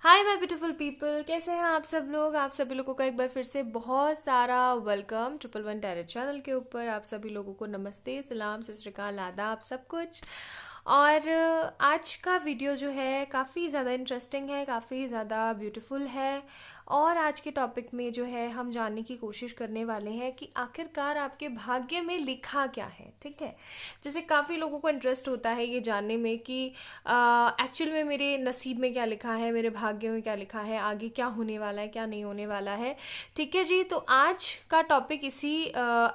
Hi my beautiful people, कैसे हैं आप सब लोग। आप सभी लोगों का एक बार फिर से बहुत सारा वेलकम 111 टैरेट चैनल के ऊपर। आप सभी लोगों को नमस्ते, सलाम, सत श्री अकाल, आदाब, सब कुछ। और आज का वीडियो जो है काफ़ी ज़्यादा इंटरेस्टिंग है, काफ़ी ज़्यादा ब्यूटीफुल है। और आज के टॉपिक में जो है हम जानने की कोशिश करने वाले हैं कि आखिरकार आपके भाग्य में लिखा क्या है। ठीक है, जैसे काफ़ी लोगों को इंटरेस्ट होता है ये जानने में कि एक्चुअल में मेरे नसीब में क्या लिखा है, मेरे भाग्य में क्या लिखा है, आगे क्या होने वाला है, क्या नहीं होने वाला है। ठीक है जी, तो आज का टॉपिक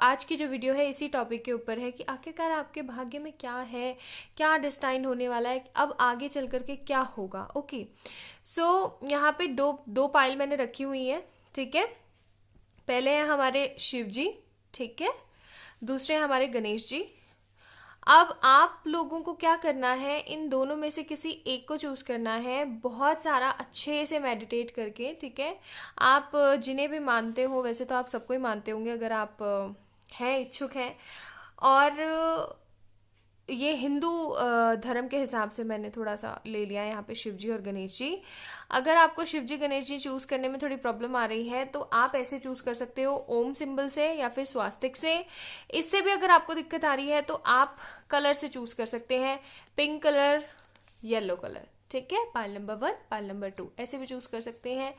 आज की जो वीडियो है इसी टॉपिक के ऊपर है कि आखिरकार आपके भाग्य में क्या है, क्या डिस्टाइन होने वाला है, अब आगे चल करके क्या होगा। ओके, सो यहाँ पे दो दो पाइल मैंने रखी हुई है। ठीक है, पहले है हमारे शिव जी, ठीक है, दूसरे हैं हमारे गणेश जी। अब आप लोगों को क्या करना है, इन दोनों में से किसी एक को चूज करना है, बहुत सारा अच्छे से मेडिटेट करके। ठीक है, आप जिन्हें भी मानते हो, वैसे तो आप सबको ही मानते होंगे अगर आप हैं, इच्छुक हैं। और ये हिंदू धर्म के हिसाब से मैंने थोड़ा सा ले लिया है यहाँ पे शिव जी और गणेश जी। अगर आपको शिव जी गणेश जी चूज करने में थोड़ी प्रॉब्लम आ रही है तो आप ऐसे चूज कर सकते हो, ओम सिंबल से या फिर स्वास्तिक से। इससे भी अगर आपको दिक्कत आ रही है तो आप कलर से चूज कर सकते हैं, पिंक कलर, येलो कलर। ठीक है, पाइल नंबर 1, पाइल नंबर 2 ऐसे भी चूज कर सकते हैं।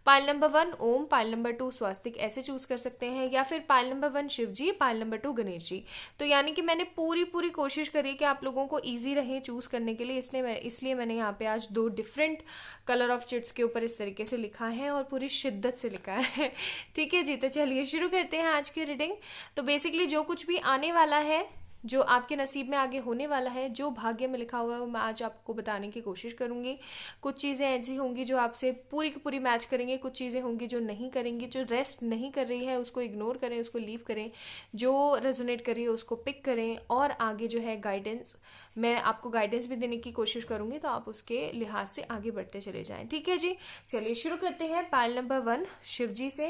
पाइल नंबर 1 ओम, पाइल नंबर 2 स्वास्तिक, ऐसे चूज कर सकते हैं। या फिर पाइल नंबर 1 शिव जी, पाइल नंबर 2 गणेश जी। तो यानी कि मैंने पूरी पूरी कोशिश करी कि आप लोगों को इजी रहे चूज करने के लिए, इसलिए मैंने यहाँ पे आज 2 डिफरेंट कलर ऑफ चिट्स के ऊपर इस तरीके से लिखा है और पूरी शिद्दत से लिखा है। ठीक है जी, तो चलिए शुरू करते हैं आज की रीडिंग। तो बेसिकली जो कुछ भी आने वाला है, जो आपके नसीब में आगे होने वाला है, जो भाग्य में लिखा हुआ है, वो मैं आज आपको बताने की कोशिश करूंगी। कुछ चीज़ें ऐसी होंगी जो आपसे पूरी की पूरी मैच करेंगे, कुछ चीज़ें होंगी जो नहीं करेंगी। जो रेस्ट नहीं कर रही है उसको इग्नोर करें, उसको लीव करें। जो रेजोनेट कर रही है उसको पिक करें। और आगे जो है गाइडेंस, मैं आपको गाइडेंस भी देने की कोशिश करूंगी, तो आप उसके लिहाज से आगे बढ़ते चले जाएं। ठीक है जी, चलिए शुरू करते हैं पाइल नंबर 1 शिव जी से।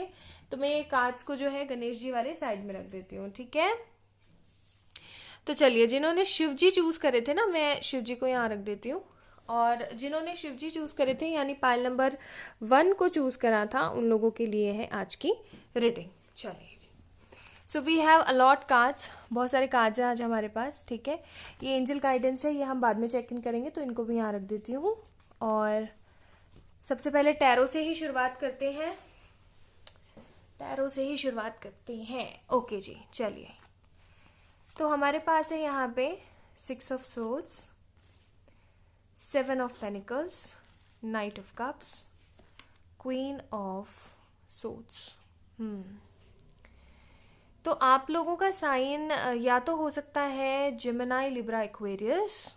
तो मैं ये कार्ड्स को जो है गणेश जी वाले साइड में रख देती हूँ। ठीक है, तो चलिए जिन्होंने शिव जी चूज करे थे ना, मैं शिव जी को यहाँ रख देती हूँ। और जिन्होंने शिव जी चूज करे थे यानी पाइल नंबर 1 को चूज करा था, उन लोगों के लिए है आज की रीडिंग। चलिए, so we have a lot cards, बहुत सारे कार्ड्स हैं आज हमारे पास। ठीक है, ये एंजल गाइडेंस है, ये हम बाद में चेक इन करेंगे, तो इनको भी यहाँ रख देती हूँ। और सबसे पहले टैरो से ही शुरुआत करते हैं, टैरो से ही शुरुआत करते हैं। ओके जी, चलिए। तो हमारे पास है यहाँ पे 6 of swords, 7 of pentacles, night of cups, queen of swords. तो आप लोगों का साइन या तो हो सकता है Gemini, Libra, Aquarius,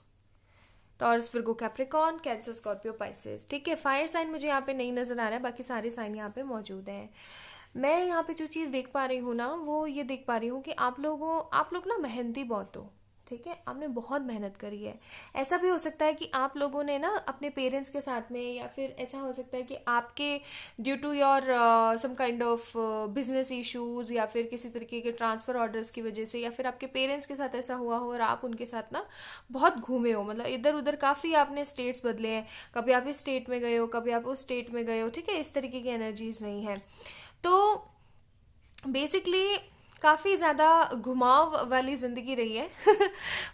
taurus, Virgo, Capricorn, cancer, Scorpio, Pisces. ठीक है, फायर साइन मुझे यहाँ पे नहीं नजर आ रहा है, बाकी सारे साइन यहाँ पे मौजूद हैं। मैं यहाँ पे जो चीज़ देख पा रही हूँ ना, वो ये देख पा रही हूँ कि आप लोग ना मेहनती बहुत हो। ठीक है, आपने बहुत मेहनत करी है। ऐसा भी हो सकता है कि आप लोगों ने ना अपने पेरेंट्स के साथ में, या फिर ऐसा हो सकता है कि आपके due to your some kind of business issues, या फिर किसी तरीके के ट्रांसफर ऑर्डर्स की वजह से, या फिर आपके पेरेंट्स के साथ ऐसा हुआ हो और आप उनके साथ ना बहुत घूमे हो, मतलब इधर उधर काफ़ी आपने स्टेट्स बदले हैं। कभी आप इस स्टेट में गए हो, कभी आप उस स्टेट में गए हो। ठीक है, इस तरीके की एनर्जीज नहीं है। तो बेसिकली काफ़ी ज़्यादा घुमाव वाली ज़िंदगी रही है।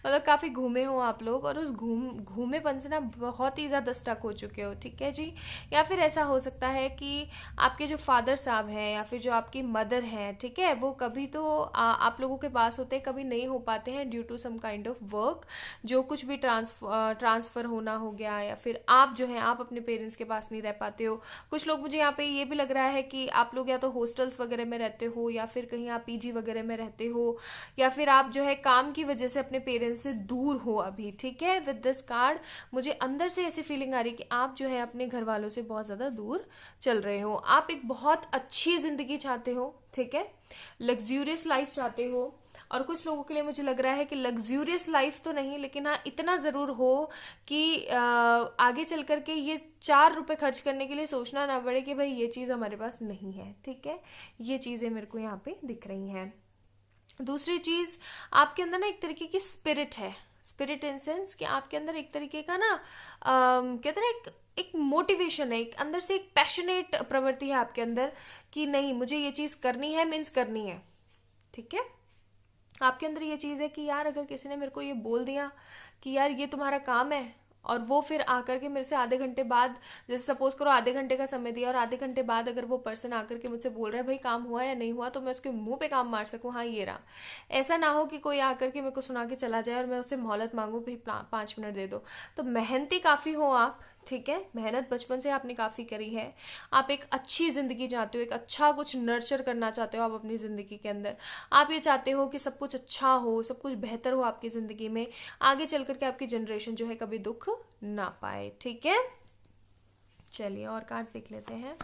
मतलब काफ़ी घूमे हो आप लोग, और उस घूमेपन से ना बहुत ही ज़्यादा स्टक हो चुके हो। ठीक है जी, या फिर ऐसा हो सकता है कि आपके जो फादर साहब हैं या फिर जो आपकी मदर हैं, ठीक है, वो कभी तो आप लोगों के पास होते हैं, कभी नहीं हो पाते हैं due to some kind of work. जो कुछ भी ट्रांसफ़र होना हो गया, या फिर आप जो है आप अपने पेरेंट्स के पास नहीं रह पाते हो। कुछ लोग, मुझे यहाँ पे ये भी लग रहा है कि आप लोग या तो हॉस्टल्स वगैरह में रहते हो, या फिर कहीं आप पीजी वगैरह में रहते हो, या फिर आप जो है काम की वजह से अपने पेरेंट्स से दूर हो अभी। ठीक है, विद दिस कार्ड मुझे अंदर से ऐसी फीलिंग आ रही है कि आप जो है अपने घर वालों से बहुत ज़्यादा दूर चल रहे हो। आप एक बहुत अच्छी ज़िंदगी चाहते हो, ठीक है, लग्जूरियस लाइफ चाहते हो। और कुछ लोगों के लिए मुझे लग रहा है कि लग्जूरियस लाइफ तो नहीं, लेकिन हाँ इतना ज़रूर हो कि आगे चल करके ये 4 रुपए खर्च करने के लिए सोचना ना पड़े कि भाई ये चीज़ हमारे पास नहीं है। ठीक है, ये चीज़ें मेरे को यहाँ पे दिख रही हैं। दूसरी चीज़, आपके अंदर ना एक तरीके की स्पिरिट है। स्पिरिट इन सेंस कि आपके अंदर एक तरीके का ना कहते हैं एक एक मोटिवेशन है, एक अंदर से एक पैशनेट प्रवृत्ति है आपके अंदर कि नहीं मुझे ये चीज़ करनी है, मीन्स करनी है। ठीक है, आपके अंदर ये चीज़ है कि यार अगर किसी ने मेरे को ये बोल दिया कि यार ये तुम्हारा काम है, और वो फिर आकर के मेरे से आधे घंटे बाद, जैसे सपोज करो आधे घंटे का समय दिया और आधे घंटे बाद अगर वो पर्सन आकर के मुझसे बोल रहा है भाई काम हुआ या नहीं हुआ, तो मैं उसके मुंह पे काम मार सकूं, हाँ ये रहा। ऐसा ना हो कि कोई आकर के मेरे को सुना के चला जाए और मैं उससे मोहलत मांगू भाई 5 मिनट दे दो। तो मेहनती काफ़ी हो आप, ठीक है, मेहनत बचपन से आपने काफ़ी करी है, आप एक अच्छी ज़िंदगी चाहते हो, एक अच्छा कुछ नर्चर करना चाहते हो आप अपनी ज़िंदगी के अंदर। आप ये चाहते हो कि सब कुछ अच्छा हो, सब कुछ बेहतर हो आपकी ज़िंदगी में, आगे चल करके आपकी जनरेशन जो है कभी दुख ना पाए। ठीक है, चलिए और कार्ड देख लेते हैं।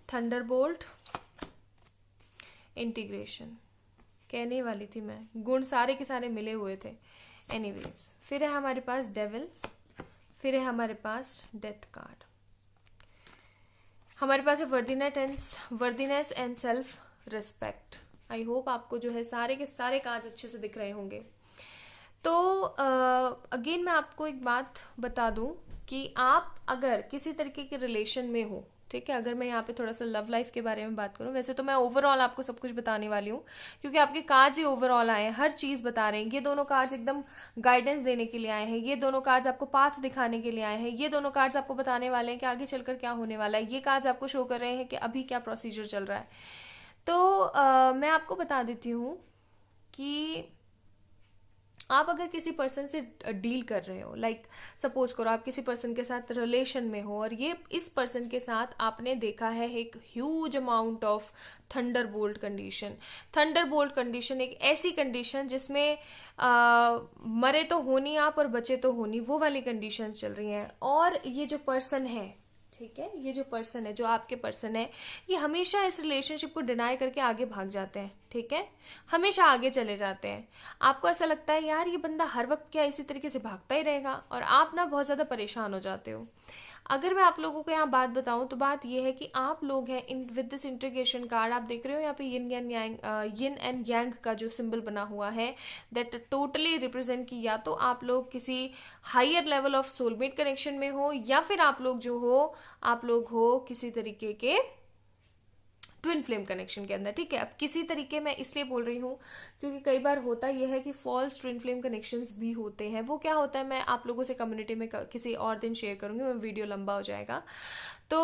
थंडरबोल्ट, इंटीग्रेशन, कहने वाली थी मैं, गुण सारे के सारे मिले हुए थे। एनीवेज, फिर है हमारे पास डेविल, फिर है हमारे पास डेथ कार्ड, हमारे पास है worthiness and self respect. I hope आपको जो है सारे के सारे कार्ड्स अच्छे से दिख रहे होंगे। तो अगेन मैं आपको एक बात बता दूं कि आप अगर किसी तरीके के रिलेशन में हो, ठीक है, अगर मैं यहाँ पे थोड़ा सा लव लाइफ के बारे में बात करूँ, वैसे तो मैं ओवरऑल आपको सब कुछ बताने वाली हूँ क्योंकि आपके कार्ड्स ही ओवरऑल आए हैं, हर चीज़ बता रहे हैं। ये दोनों कार्ड्स एकदम गाइडेंस देने के लिए आए हैं, ये दोनों कार्ड्स आपको पाथ दिखाने के लिए आए हैं, ये दोनों कार्ड्स आपको बताने वाले हैं कि आगे चलकर क्या होने वाला है, ये कार्ड्स आपको शो कर रहे हैं कि अभी क्या प्रोसीजर चल रहा है। तो मैं आपको बता देती हूँ कि आप अगर किसी पर्सन से डील कर रहे हो, लाइक सपोज करो आप किसी पर्सन के साथ रिलेशन में हो और ये इस पर्सन के साथ आपने देखा है एक huge amount of Thunderbolt condition. Thunderbolt condition एक ऐसी कंडीशन जिसमें मरे तो होनी आप और बचे तो होनी, वो वाली कंडीशन चल रही हैं। और ये जो पर्सन है, ठीक है, ये जो पर्सन है, जो आपके पर्सन है, ये हमेशा इस रिलेशनशिप को डिनाई करके आगे भाग जाते हैं। ठीक है, हमेशा आगे चले जाते हैं। आपको ऐसा लगता है यार ये बंदा हर वक्त क्या इसी तरीके से भागता ही रहेगा, और आप ना बहुत ज़्यादा परेशान हो जाते हो। अगर मैं आप लोगों को यहाँ बात बताऊं तो बात ये है कि आप लोग हैं in with this integration card, आप देख रहे हो यहाँ पे यिन एंड यांग का जो सिंबल बना हुआ है, दैट टोटली रिप्रेजेंट की या तो आप लोग किसी higher level of soulmate connection में हो, या फिर आप लोग जो हो आप लोग हो किसी तरीके के ट्विन फ्लेम कनेक्शन के अंदर। ठीक है, अब किसी तरीके मैं इसलिए बोल रही हूँ क्योंकि कई बार होता यह है कि फॉल्स ट्विन फ्लेम कनेक्शंस भी होते हैं। वो क्या होता है मैं आप लोगों से कम्युनिटी में किसी और दिन शेयर करूँगी, मैं वीडियो लंबा हो जाएगा। तो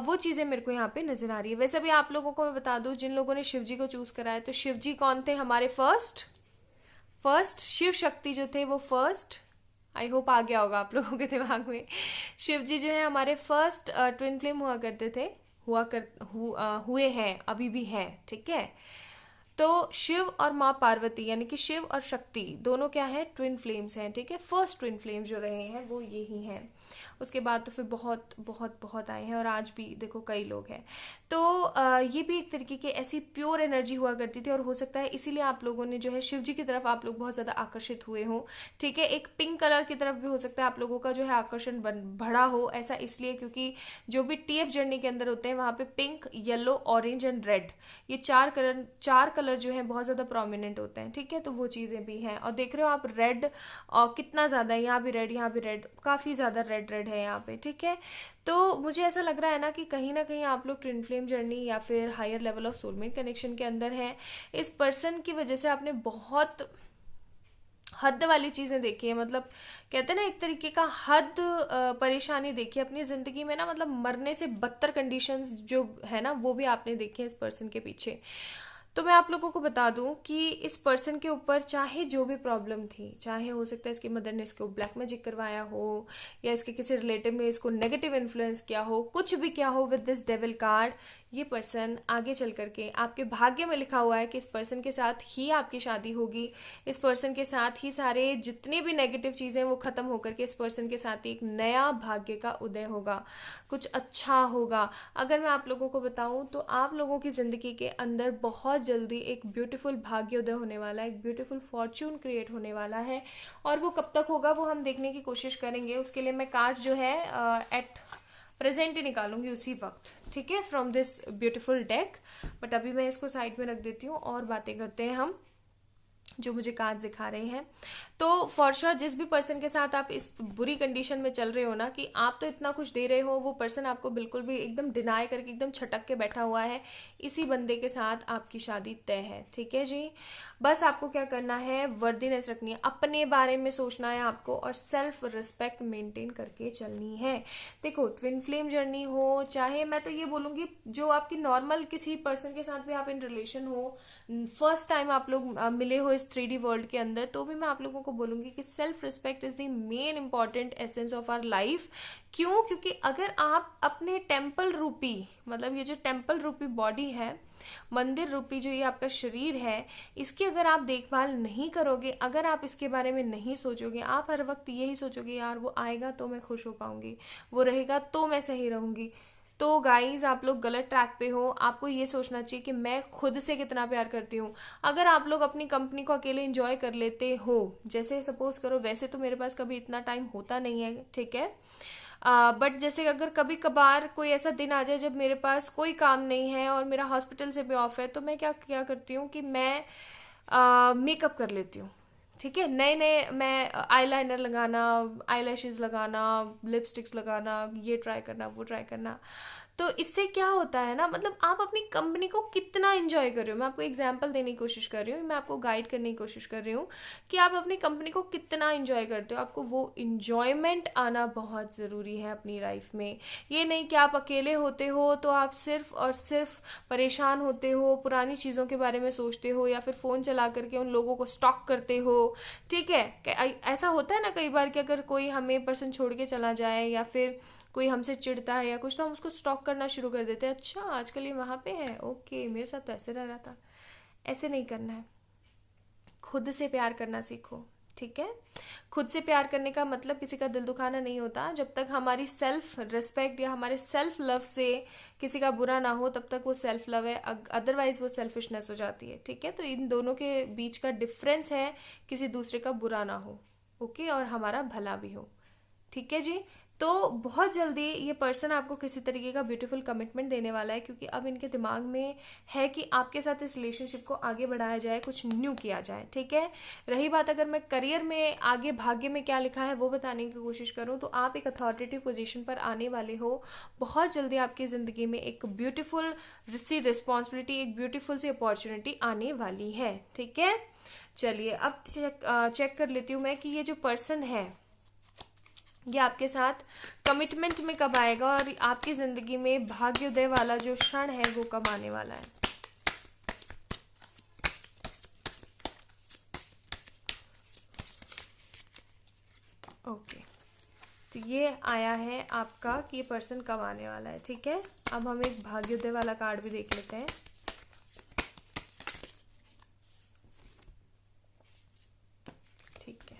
वो चीज़ें मेरे को यहाँ पे नजर आ रही है। वैसे भी आप लोगों को मैं बता दूँ, जिन लोगों ने शिव जी को चूज करा है, तो शिव जी कौन थे हमारे फर्स्ट शिव शक्ति जो थे वो फर्स्ट, आई होप आ गया होगा आप लोगों के दिमाग में। शिव जी जो है हमारे फर्स्ट ट्विन फ्लेम हुआ करते थे, हुए हैं, अभी भी हैं। ठीक है, तो शिव और माँ पार्वती यानी कि शिव और शक्ति दोनों क्या है, ट्विन फ्लेम्स हैं। ठीक है, फर्स्ट ट्विन फ्लेम्स जो रहे हैं वो ये ही हैं। उसके बाद तो फिर बहुत बहुत बहुत आए हैं और आज भी देखो कई लोग हैं। तो ये भी एक तरीके की ऐसी प्योर एनर्जी हुआ करती थी, और हो सकता है इसीलिए आप लोगों ने जो है शिव जी की तरफ आप लोग बहुत ज़्यादा आकर्षित हुए हो। ठीक है, एक पिंक कलर की तरफ भी हो सकता है आप लोगों का जो है आकर्षण बढ़ा हो। ऐसा इसलिए क्योंकि जो भी टीएफ जर्नी के अंदर होते हैं वहाँ पे pink, yellow, orange and red, ये चार कलर जो है बहुत ज़्यादा प्रोमिनेंट होते हैं। ठीक है, तो वो चीज़ें भी हैं। और देख रहे हो आप रेड कितना ज़्यादा है, यहाँ भी रेड, यहाँ भी रेड, काफ़ी ज़्यादा रेड है यहाँ पे। ठीक है, तो मुझे ऐसा लग रहा है ना कहीं आप लोग ट्विन फ्लेम जर्नी या फिर higher level of soulmate connection के अंदर हैं। इस पर्सन की वजह से आपने बहुत हद वाली चीज़ें देखी है, मतलब कहते हैं ना एक तरीके का हद परेशानी देखी है अपनी ज़िंदगी में ना, मतलब मरने से बदतर कंडीशंस जो है ना वो भी आपने देखी है इस पर्सन के पीछे। तो मैं आप लोगों को बता दूं कि इस पर्सन के ऊपर चाहे जो भी प्रॉब्लम थी, चाहे हो सकता है इसकी मदर ने इसको ब्लैक मैजिक करवाया हो, या इसके किसी रिलेटिव ने इसको नेगेटिव इन्फ्लुएंस किया हो, कुछ भी किया हो, विद दिस डेविल कार्ड ये पर्सन आगे चल करके आपके भाग्य में लिखा हुआ है कि इस पर्सन के साथ ही आपकी शादी होगी, इस पर्सन के साथ ही सारे जितनी भी नेगेटिव चीज़ें वो ख़त्म होकर के इस पर्सन के साथ एक नया भाग्य का उदय होगा, कुछ अच्छा होगा। अगर मैं आप लोगों को बताऊं तो आप लोगों की ज़िंदगी के अंदर बहुत जल्दी एक ब्यूटीफुल भाग्योदय होने वाला है, एक ब्यूटीफुल फॉर्च्यून क्रिएट होने वाला है। और वो कब तक होगा वो हम देखने की कोशिश करेंगे। उसके लिए मैं कार्ड जो है एट प्रेजेंट ही निकालूंगी उसी वक्त, ठीक है, from this beautiful deck. But अभी मैं इसको साइड में रख देती हूँ और बातें करते हैं हम जो मुझे कार्ड्स दिखा रहे हैं। तो फॉर श्योर जिस भी पर्सन के साथ आप इस बुरी कंडीशन में चल रहे हो ना, कि आप तो इतना कुछ दे रहे हो, वो पर्सन आपको बिल्कुल भी एकदम डिनाई करके एकदम छटक के बैठा हुआ है, इसी बंदे के साथ आपकी शादी तय है। ठीक है जी। बस आपको क्या करना है, वर्दीनेस रखनी है, अपने बारे में सोचना है आपको, और सेल्फ रिस्पेक्ट मेंटेन करके चलनी है। देखो, ट्विन फ्लेम जर्नी हो, चाहे मैं तो ये बोलूँगी जो आपकी नॉर्मल किसी पर्सन के साथ भी आप इन रिलेशन हो, फर्स्ट टाइम आप लोग मिले हो इस 3D वर्ल्ड के अंदर, तो भी मैं आप लोगों को बोलूँगी कि self respect is the main important essence of our life. क्यों? क्योंकि अगर आप अपने टेम्पल रूपी, मतलब ये जो टेम्पल रूपी बॉडी है, मंदिर रूपी जो ये आपका शरीर है, इसकी अगर आप देखभाल नहीं करोगे, अगर आप इसके बारे में नहीं सोचोगे, आप हर वक्त यही सोचोगे यार वो आएगा तो मैं खुश हो पाऊंगी, वो रहेगा तो मैं सही रहूंगी, तो गाइज आप लोग गलत ट्रैक पे हो। आपको ये सोचना चाहिए कि मैं खुद से कितना प्यार करती हूँ। अगर आप लोग अपनी कंपनी को अकेले एंजॉय कर लेते हो, जैसे सपोज करो, वैसे तो मेरे पास कभी इतना टाइम होता नहीं है, ठीक है, बट जैसे अगर कभी कभार कोई ऐसा दिन आ जाए जब मेरे पास कोई काम नहीं है और मेरा हॉस्पिटल से भी ऑफ है, तो मैं क्या क्या करती हूँ कि मैं मेकअप कर लेती हूँ। ठीक है, नए नए मैं आईलाइनर लगाना, आईलैशेस लगाना, लिपस्टिक्स लगाना, ये ट्राई करना, वो ट्राई करना। तो इससे क्या होता है ना, मतलब आप अपनी कंपनी को कितना एंजॉय कर रहे हो। मैं आपको एग्जांपल देने की कोशिश कर रही हूँ, मैं आपको गाइड करने की कोशिश कर रही हूँ कि आप अपनी कंपनी को कितना एंजॉय करते हो। आपको वो इंजॉयमेंट आना बहुत ज़रूरी है अपनी लाइफ में। ये नहीं कि आप अकेले होते हो तो आप सिर्फ और सिर्फ परेशान होते हो, पुरानी चीज़ों के बारे में सोचते हो, या फिर फ़ोन चला करके उन लोगों को स्टॉक करते हो। ठीक है, ऐसा होता है ना कई बार कि अगर कोई हमें पर्सन छोड़ के चला जाए, या फिर कोई हमसे चिढ़ता है या कुछ, तो हम उसको स्टॉक करना शुरू कर देते हैं। अच्छा, आजकल ये वहाँ पे है, ओके, मेरे साथ तो ऐसे रह रहा था। ऐसे नहीं करना है। खुद से प्यार करना सीखो। ठीक है, खुद से प्यार करने का मतलब किसी का दिल दुखाना नहीं होता। जब तक हमारी सेल्फ रिस्पेक्ट या हमारे सेल्फ लव से किसी का बुरा ना हो, तब तक वो सेल्फ लव है, अदरवाइज वो सेल्फिशनेस हो जाती है। ठीक है, तो इन दोनों के बीच का डिफरेंस है किसी दूसरे का बुरा ना हो, ओके, और हमारा भला भी हो। ठीक है जी। तो बहुत जल्दी ये पर्सन आपको किसी तरीके का ब्यूटीफुल कमिटमेंट देने वाला है, क्योंकि अब इनके दिमाग में है कि आपके साथ इस रिलेशनशिप को आगे बढ़ाया जाए, कुछ न्यू किया जाए। ठीक है, रही बात अगर मैं करियर में आगे भाग्य में क्या लिखा है वो बताने की कोशिश करूं, तो आप एक अथॉरिटेटिव पोजीशन पर आने वाले हो। बहुत जल्दी आपकी ज़िंदगी में एक ब्यूटीफुल सी रिस्पॉन्सिबिलिटी, एक ब्यूटीफुल सी अपॉर्चुनिटी आने वाली है। ठीक है, चलिए अब चेक कर लेती हूँ मैं कि ये जो पर्सन है ये आपके साथ कमिटमेंट में कब आएगा, और आपकी ज़िंदगी में भाग्योदय वाला जो क्षण है वो कब आने वाला है। ओके, तो ये आया है आपका कि ये पर्सन कब आने वाला है। ठीक है, अब हम एक भाग्योदय वाला कार्ड भी देख लेते हैं। ठीक है,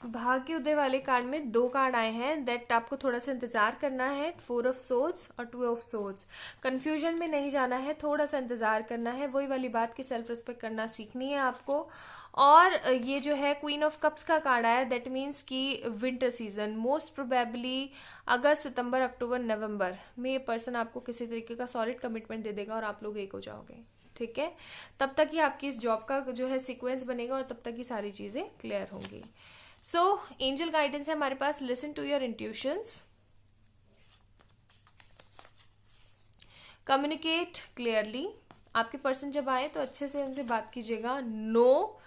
भाग्योदय वाले कार्ड में 2 कार्ड आए हैं, दैट आपको थोड़ा सा इंतजार करना है, 4 ऑफ सोर्ड्स और 2 ऑफ सोर्ड्स। कंफ्यूजन में नहीं जाना है, थोड़ा सा इंतजार करना है, वही वाली बात की सेल्फ रिस्पेक्ट करना सीखनी है आपको। और ये जो है क्वीन ऑफ कप्स का कार्ड आया, दैट मीन्स कि विंटर सीजन, मोस्ट प्रोबेबली अगस्त, सितंबर, अक्टूबर, नवंबर में ये पर्सन आपको किसी तरीके का सॉलिड कमिटमेंट दे देगा और आप लोग एक हो जाओगे। ठीक है, तब तक ही आपकी इस जॉब का जो है सीक्वेंस बनेगा और तब तक ही सारी चीज़ें क्लियर होंगी। सो एंजल गाइडेंस है हमारे पास, listen to your intuitions, communicate clearly. आपके पर्सन जब आए तो अच्छे से उनसे बात कीजिएगा। नो,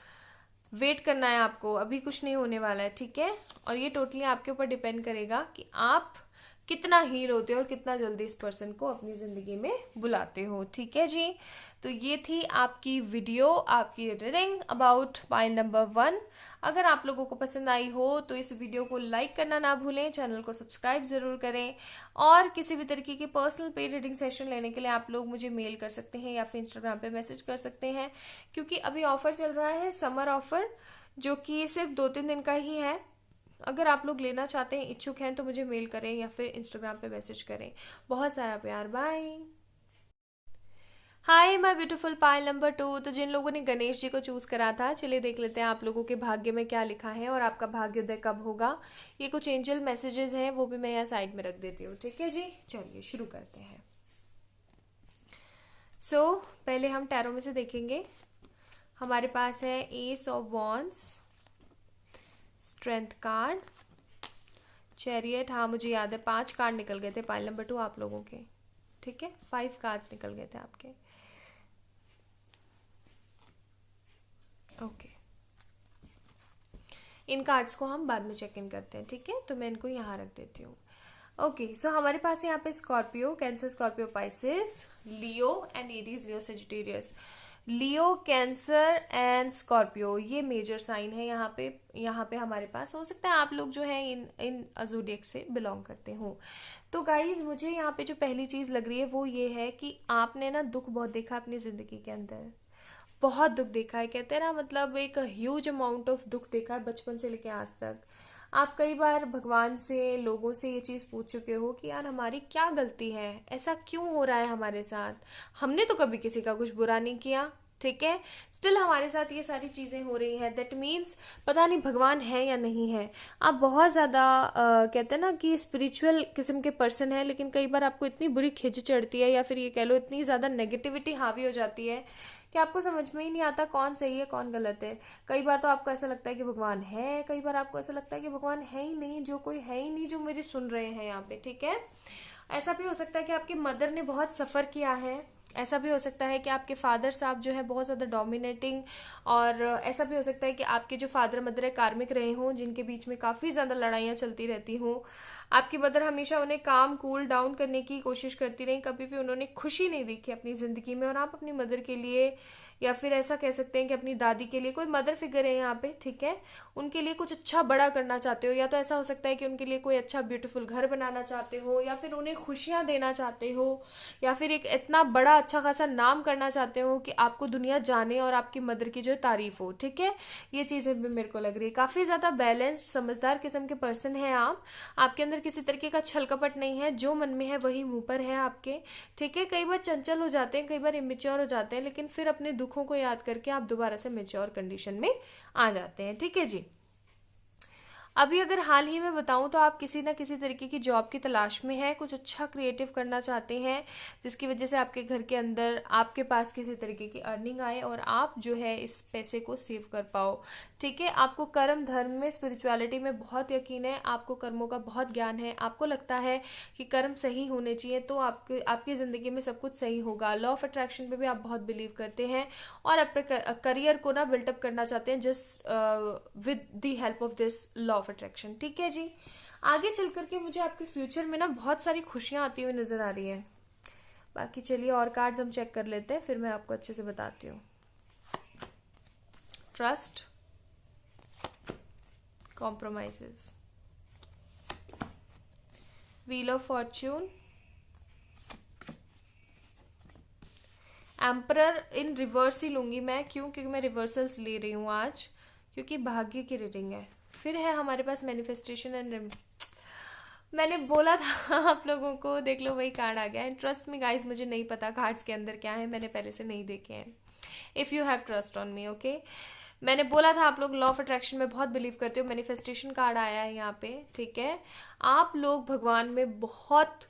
वेट करना है आपको, अभी कुछ नहीं होने वाला है। ठीक है, और ये टोटली आपके ऊपर डिपेंड करेगा कि आप कितना हील होते हो और कितना जल्दी इस पर्सन को अपनी ज़िंदगी में बुलाते हो। ठीक है जी, तो ये थी आपकी वीडियो, आपकी रीडिंग अबाउट पाइल नंबर 1। अगर आप लोगों को पसंद आई हो तो इस वीडियो को लाइक करना ना भूलें, चैनल को सब्सक्राइब ज़रूर करें, और किसी भी तरीके की पर्सनल पेड रीडिंग सेशन लेने के लिए आप लोग मुझे मेल कर सकते हैं या फिर इंस्टाग्राम पे मैसेज कर सकते हैं, क्योंकि अभी ऑफर चल रहा है, समर ऑफर, जो कि सिर्फ 2-3 दिन का ही है। अगर आप लोग लेना चाहते हैं, इच्छुक हैं, तो मुझे मेल करें या फिर इंस्टाग्राम पे मैसेज करें। बहुत सारा प्यार, bye. Hi my beautiful pile number 2। तो जिन लोगों ने गणेश जी को चूज करा था, चलिए देख लेते हैं आप लोगों के भाग्य में क्या लिखा है और आपका भाग्योदय कब होगा। ये कुछ एंजल मैसेजेस हैं, वो भी मैं यहाँ साइड में रख देती हूँ। ठीक है जी, चलिए शुरू करते हैं। पहले हम टैरो में से देखेंगे। हमारे पास है S of wands, strength card, chariot. हाँ मुझे याद है 5 कार्ड निकल गए थे, पाइल नंबर 2 आप लोगों के, ठीक है, 5 कार्ड्स निकल गए थे आपके। ओके, इन कार्ड्स को हम बाद में चेक इन करते हैं, ठीक है, तो मैं इनको यहाँ रख देती हूँ। ओके, सो हमारे पास है यहाँ पे Scorpio, cancer, Scorpio, Pisces, Leo and Aries, Leo, Sagittarius. Leo, cancer and Scorpio ये मेजर साइन है यहाँ पे हमारे पास। हो सकता है आप लोग जो है इन ज़ोडिएक से बिलोंग करते हो। तो गाइज मुझे यहाँ पे जो पहली चीज़ लग रही है वो ये है कि आपने ना दुख बहुत देखा अपनी ज़िंदगी के अंदर, बहुत दुख देखा है, कहते हैं ना, मतलब एक ह्यूज अमाउंट ऑफ दुख देखा है बचपन से लेके आज तक। आप कई बार भगवान से, लोगों से ये चीज़ पूछ चुके हो कि यार हमारी क्या गलती है, ऐसा क्यों हो रहा है हमारे साथ, हमने तो कभी किसी का कुछ बुरा नहीं किया, ठीक है, स्टिल हमारे साथ ये सारी चीज़ें हो रही हैं। दैट मीन्स पता नहीं भगवान है या नहीं है। आप बहुत ज़्यादा कहते हैं ना कि स्पिरिचुअल किस्म के पर्सन है, लेकिन कई बार आपको इतनी बुरी खिंच चढ़ती है या फिर ये कह लो इतनी ज़्यादा नेगेटिविटी हावी हो जाती है कि आपको समझ में ही नहीं आता कौन सही है कौन गलत है। कई बार तो आपको ऐसा लगता है कि भगवान है, कई बार आपको ऐसा लगता है कि भगवान है ही नहीं, जो कोई है ही नहीं जो मेरे सुन रहे हैं यहाँ पे, ठीक है। ऐसा भी हो सकता है कि आपकी मदर ने बहुत सफ़र किया है, ऐसा भी हो सकता है कि आपके फादर साहब जो है बहुत ज़्यादा डोमिनेटिंग, और ऐसा भी हो सकता है कि आपके जो फादर मदर है कार्मिक रहे हों, जिनके बीच में काफ़ी ज़्यादा लड़ाइयाँ चलती रहती हों। आपकी मदर हमेशा उन्हें काम कूल डाउन करने की कोशिश करती रही, कभी भी उन्होंने खुशी नहीं देखी अपनी ज़िंदगी में, और आप अपनी मदर के लिए या फिर ऐसा कह सकते हैं कि अपनी दादी के लिए, कोई मदर फिगर है यहाँ पे, ठीक है, उनके लिए कुछ अच्छा बड़ा करना चाहते हो। या तो ऐसा हो सकता है कि उनके लिए कोई अच्छा ब्यूटीफुल घर बनाना चाहते हो, या फिर उन्हें खुशियाँ देना चाहते हो, या फिर एक इतना बड़ा अच्छा खासा नाम करना चाहते हो कि आपको दुनिया जाने और आपकी मदर की जो तारीफ हो, ठीक है। ये चीज़ें भी मेरे को लग रही है। काफ़ी ज़्यादा बैलेंस्ड समझदार किस्म के पर्सन हैं आप। आपके अंदर किसी तरीके का छल कपट नहीं है, जो मन में है वही मुंह पर है आपके, ठीक है। कई बार चंचल हो जाते हैं, कई बार इमेच्योर हो जाते हैं, लेकिन फिर अपने दुखों को याद करके आप दोबारा से मेच्योर कंडीशन में आ जाते हैं, ठीक है जी। अभी अगर हाल ही में बताऊं तो आप किसी ना किसी तरीके की जॉब की तलाश में हैं, कुछ अच्छा क्रिएटिव करना चाहते हैं जिसकी वजह से आपके घर के अंदर आपके पास किसी तरीके की अर्निंग आए और आप जो है इस पैसे को सेव कर पाओ, ठीक है। आपको कर्म धर्म में, स्पिरिचुअलिटी में बहुत यकीन है, आपको कर्मों का बहुत ज्ञान है, आपको लगता है कि कर्म सही होने चाहिए तो आपकी ज़िंदगी में सब कुछ सही होगा। लॉ ऑफ अट्रैक्शन पे भी आप बहुत बिलीव करते हैं और अपने करियर को ना बिल्टअप करना चाहते हैं just with the help of this law of attraction, ठीक है जी। आगे चल करके मुझे आपके फ्यूचर में ना बहुत सारी खुशियाँ आती हुई नज़र आ रही हैं। बाकी चलिए और कार्ड्स हम चेक कर लेते हैं, फिर मैं आपको अच्छे से बताती हूँ। Trust, compromises, wheel of fortune, emperor in reverse ही लूंगी मैं, क्यों, क्योंकि मैं रिवर्सल्स ले रही हूँ आज, क्योंकि भाग्य की रीडिंग है। फिर है हमारे पास मैनिफेस्टेशन एंड, मैंने बोला था आप लोगों को, देख लो वही कार्ड आ गया है। ट्रस्ट मी गाइस, मुझे नहीं पता कार्ड्स के अंदर क्या है, मैंने पहले से नहीं देखे हैं। If you have trust on me, okay. मैंने बोला था आप लोग लॉ ऑफ अट्रैक्शन में बहुत बिलीव करते हो, मैनिफेस्टेशन कार्ड आया है यहाँ पे, ठीक है। आप लोग भगवान में बहुत,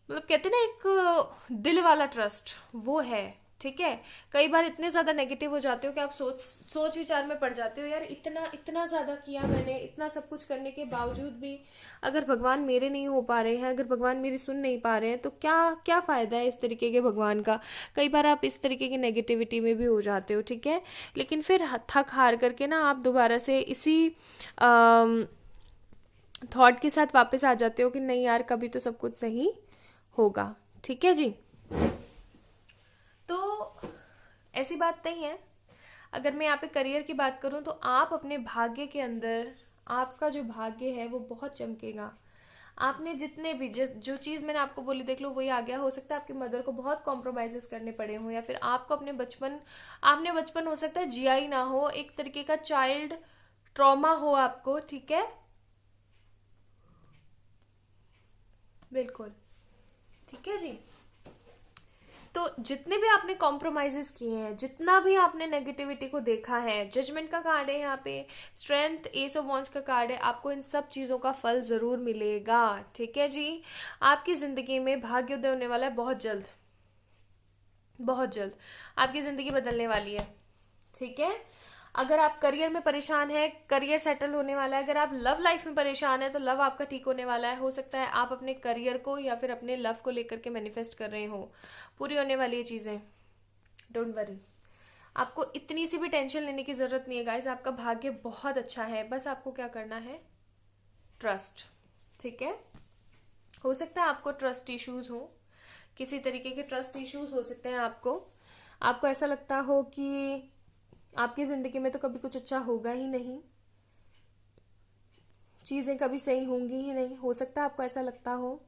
मतलब कहते हैं ना एक दिल वाला ट्रस्ट, वो है, ठीक है। कई बार इतने ज़्यादा नेगेटिव हो जाते हो कि आप सोच विचार में पड़ जाते हो, यार इतना इतना ज़्यादा किया मैंने, इतना सब कुछ करने के बावजूद भी अगर भगवान मेरे नहीं हो पा रहे हैं, अगर भगवान मेरी सुन नहीं पा रहे हैं तो क्या क्या फ़ायदा है इस तरीके के भगवान का। कई बार आप इस तरीके की नेगेटिविटी में भी हो जाते हो, ठीक है। लेकिन फिर थक हार करके ना आप दोबारा से इसी थॉट के साथ वापस आ जाते हो कि नहीं यार कभी तो सब कुछ सही होगा, ठीक है जी। तो ऐसी बात नहीं है। अगर मैं यहाँ पे करियर की बात करूँ तो आप अपने भाग्य के अंदर, आपका जो भाग्य है वो बहुत चमकेगा। आपने जितने भी जो चीज़ मैंने आपको बोली देख लो वही आ गया। हो सकता है आपकी मदर को बहुत कॉम्प्रोमाइज़ेस करने पड़े हों, या फिर आपको अपने आपने बचपन हो सकता है जिया ही ना हो, एक तरीके का चाइल्ड ट्रॉमा हो आपको, ठीक है, बिल्कुल, ठीक है जी। तो जितने भी आपने कॉम्प्रोमाइजेस किए हैं, जितना भी आपने नेगेटिविटी को देखा है, जजमेंट का कार्ड है यहाँ पे, स्ट्रेंथ, एस ऑफ वॉन्ड्स का कार्ड है, आपको इन सब चीज़ों का फल ज़रूर मिलेगा, ठीक है जी। आपकी ज़िंदगी में भाग्योदय होने वाला है बहुत जल्द, बहुत जल्द आपकी ज़िंदगी बदलने वाली है, ठीक है। अगर आप करियर में परेशान हैं, करियर सेटल होने वाला है। अगर आप लव लाइफ में परेशान हैं तो लव आपका ठीक होने वाला है। हो सकता है आप अपने करियर को या फिर अपने लव को लेकर के मैनिफेस्ट कर रहे हो, पूरी होने वाली है चीज़ें। डोंट वरी, आपको इतनी सी भी टेंशन लेने की ज़रूरत नहीं है गाइज। आपका भाग्य बहुत अच्छा है, बस आपको क्या करना है, ट्रस्ट, ठीक है। हो सकता है आपको ट्रस्ट इश्यूज हो, किसी तरीके के ट्रस्ट इश्यूज हो सकते हैं आपको ऐसा लगता हो कि आपकी ज़िंदगी में तो कभी कुछ अच्छा होगा ही नहीं, चीज़ें कभी सही होंगी ही नहीं, हो सकता है आपको ऐसा लगता हो।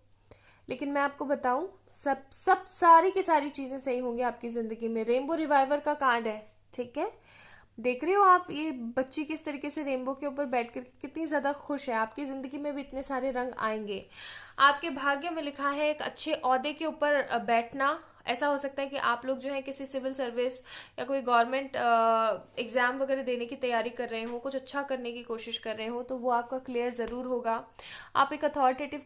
लेकिन मैं आपको बताऊं, सब सब सारी की सारी चीज़ें सही होंगी आपकी ज़िंदगी में। रेनबो रिवाइवर का कार्ड है, ठीक है। देख रहे हो आप ये बच्ची किस तरीके से रेनबो के ऊपर बैठ कर कितनी ज़्यादा खुश है। आपकी ज़िंदगी में भी इतने सारे रंग आएंगे। आपके भाग्य में लिखा है एक अच्छे ओहदे के ऊपर बैठना। ऐसा हो सकता है कि आप लोग जो है किसी सिविल सर्विस या कोई गवर्नमेंट एग्ज़ाम वगैरह देने की तैयारी कर रहे हो, कुछ अच्छा करने की कोशिश कर रहे हो, तो वो आपका क्लियर ज़रूर होगा। आप एक अथॉरिटेटिव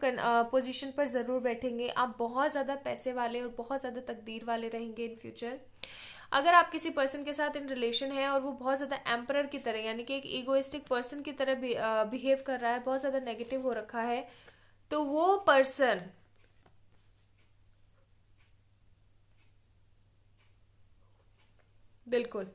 पोजीशन पर ज़रूर बैठेंगे। आप बहुत ज़्यादा पैसे वाले और बहुत ज़्यादा तकदीर वाले रहेंगे इन फ्यूचर। अगर आप किसी पर्सन के साथ इन रिलेशन है और वो बहुत ज़्यादा एम्परर की तरह, यानी कि एक ईगोइस्टिक पर्सन की तरह बिहेव कर रहा है, बहुत ज़्यादा नेगेटिव हो रखा है, तो वो पर्सन बिल्कुल,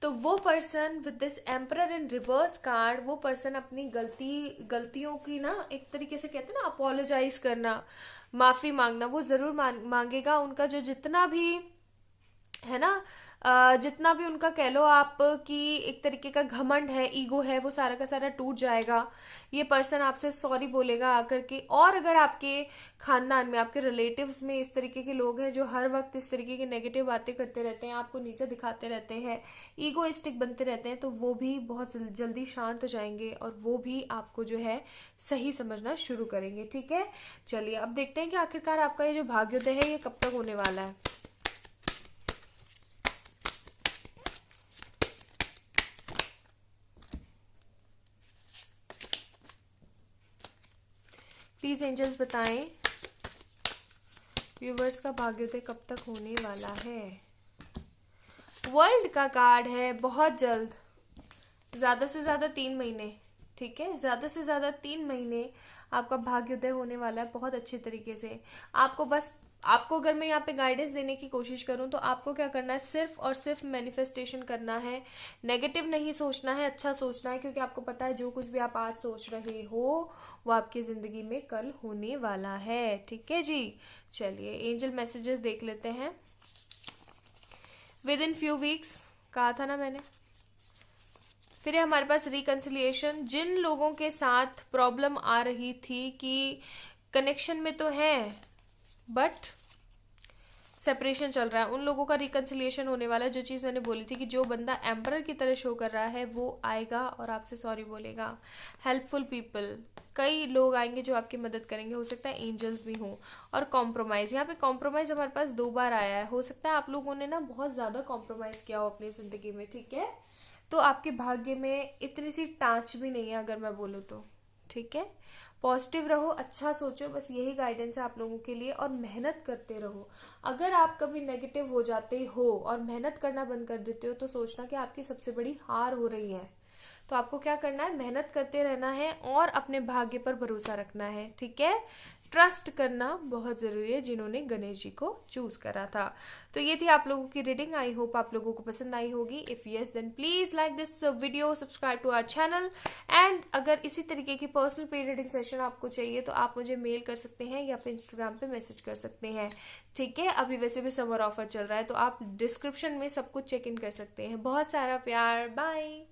तो वो person with this emperor in reverse card, वो पर्सन अपनी गलतियों की ना एक तरीके से कहते हैं ना अपोलोजाइज करना, माफी मांगना, वो जरूर मांगेगा। उनका जो जितना भी है ना, जितना भी उनका कह लो आप कि एक तरीके का घमंड है, ईगो है, वो सारा का सारा टूट जाएगा। ये पर्सन आपसे सॉरी बोलेगा आकर के। और अगर आपके खानदान में, आपके रिलेटिव्स में इस तरीके के लोग हैं जो हर वक्त इस तरीके की नेगेटिव बातें करते रहते हैं, आपको नीचे दिखाते रहते हैं, ईगोइस्टिक बनते रहते हैं, तो वो भी बहुत जल्दी शांत हो जाएंगे और वो भी आपको जो है सही समझना शुरू करेंगे, ठीक है। चलिए अब देखते हैं कि आखिरकार आपका ये जो भाग्योदय है ये कब तक होने वाला है। प्लीज एंजल्स बताएं व्यूवर्स का भाग्योदय कब तक होने वाला है। वर्ल्ड का कार्ड है, बहुत जल्द, ज्यादा से ज्यादा 3 महीने, ठीक है, ज्यादा से ज्यादा 3 महीने आपका भाग्योदय होने वाला है बहुत अच्छे तरीके से। आपको अगर मैं यहाँ पे गाइडेंस देने की कोशिश करूँ तो आपको क्या करना है, सिर्फ और सिर्फ मैनिफेस्टेशन करना है। नेगेटिव नहीं सोचना है, अच्छा सोचना है, क्योंकि आपको पता है जो कुछ भी आप आज सोच रहे हो वो आपकी जिंदगी में कल होने वाला है, ठीक है जी। चलिए एंजल मैसेजेस देख लेते हैं। विद इन फ्यू वीक्स कहा था ना मैंने। फिर है हमारे पास रिकंसिलिएशन। जिन लोगों के साथ प्रॉब्लम आ रही थी कि कनेक्शन में तो है बट सेपरेशन चल रहा है, उन लोगों का रिकंसिलिएशन होने वाला है। जो चीज़ मैंने बोली थी कि जो बंदा एम्परर की तरह शो कर रहा है वो आएगा और आपसे सॉरी बोलेगा। हेल्पफुल पीपल, कई लोग आएंगे जो आपकी मदद करेंगे, हो सकता है एंजल्स भी हों। और कॉम्प्रोमाइज़, यहाँ पे कॉम्प्रोमाइज़ हमारे पास 2 बार आया है। हो सकता है आप लोगों ने ना बहुत ज़्यादा कॉम्प्रोमाइज़ किया हो अपनी ज़िंदगी में, ठीक है। तो आपके भाग्य में इतनी सी टाँच भी नहीं है अगर मैं बोलूँ तो, ठीक है। पॉजिटिव रहो, अच्छा सोचो, बस यही गाइडेंस है आप लोगों के लिए। और मेहनत करते रहो। अगर आप कभी नेगेटिव हो जाते हो और मेहनत करना बंद कर देते हो तो सोचना कि आपकी सबसे बड़ी हार हो रही है। तो आपको क्या करना है, मेहनत करते रहना है और अपने भाग्य पर भरोसा रखना है, ठीक है। ट्रस्ट करना बहुत ज़रूरी है, जिन्होंने गणेश जी को चूज करा था। तो ये थी आप लोगों की रीडिंग। आई होप आप लोगों को पसंद आई होगी। If yes then please like this video, subscribe to our channel. And अगर इसी तरीके की पर्सनल प्री रीडिंग सेशन आपको चाहिए तो आप मुझे मेल कर सकते हैं या फिर इंस्टाग्राम पे मैसेज कर सकते हैं, ठीक है। अभी वैसे भी समर ऑफर चल रहा है तो आप डिस्क्रिप्शन में सब कुछ चेक इन कर सकते हैं। बहुत सारा प्यार, बाय।